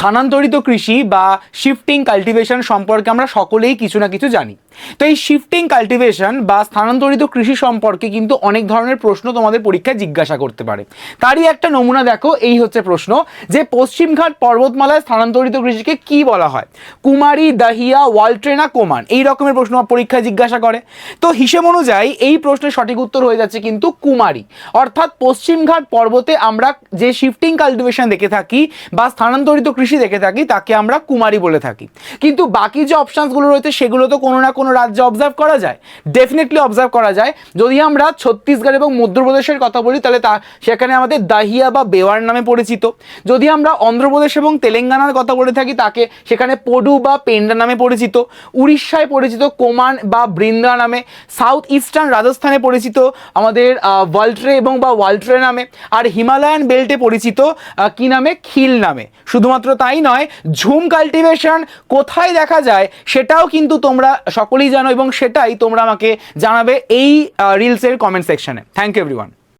স্থানান্তরিত কৃষি বা শিফটিং কাল্টিভেশন সম্পর্কে আমরা সকলেই কিছু না কিছু জানি। তো এই শিফটিং কাল্টিভেশন বা স্থানান্তরিত কৃষি সম্পর্কে কিন্তু অনেক ধরনের প্রশ্ন তোমাদের পরীক্ষায় জিজ্ঞাসা করতে পারে। তারই একটা নমুনা দেখো, এই হচ্ছে প্রশ্ন যে পশ্চিমঘাট পর্বতমালায় স্থানান্তরিত কৃষিকে কি বলা হয়? কুমারী, দাহিয়া, ওয়ালট্রে, কোমান, এই রকমের প্রশ্ন পরীক্ষায় জিজ্ঞাসা করে। তো হিসেব অনুযায়ী এই প্রশ্নের সঠিক উত্তর হয়ে যাচ্ছে কিন্তু কুমারী। অর্থাৎ পশ্চিমঘাট পর্বতে আমরা যে শিফটিং কাল্টিভেশন দেখে থাকি বা স্থানান্তরিত কৃষি দেখে থাকি তাকে আমরা কুমারী বলে থাকি। কিন্তু বাকি যে অপশানসগুলো রয়েছে সেগুলো তো কোনো না কোনো রাজ্যে অবজার্ভ করা যায়, ডেফিনেটলি অবজার্ভ করা যায়। যদি আমরা ছত্তিশগড় এবং মধ্যপ্রদেশের কথা বলি তাহলে সেখানে আমাদের দাহিয়া বা বেওয়ার নামে পরিচিত। যদি আমরা অন্ধ্রপ্রদেশ এবং তেলেঙ্গানার কথা বলে থাকি তাকে সেখানে পডু বা পেন্ডা নামে পরিচিত। উড়িষ্যায় পরিচিত কোমান বা বৃন্দা নামে। সাউথ ইস্টার্ন রাজস্থানে পরিচিত আমাদের ওয়ালট্রে এবং বা ওয়ালট্রে নামে। আর হিমালয়ান বেল্টে পরিচিত কি নামে? খিল নামে। শুধুমাত্র তাই নয়, ঝুম কাল্টিভেশন কোথায় দেখা যায় সেটাও কিন্তু তোমরা সকলেই জানো এবং সেটাই তোমরা আমাকে জানাবে এই রিলসের কমেন্ট সেকশনে। Thank you everyone.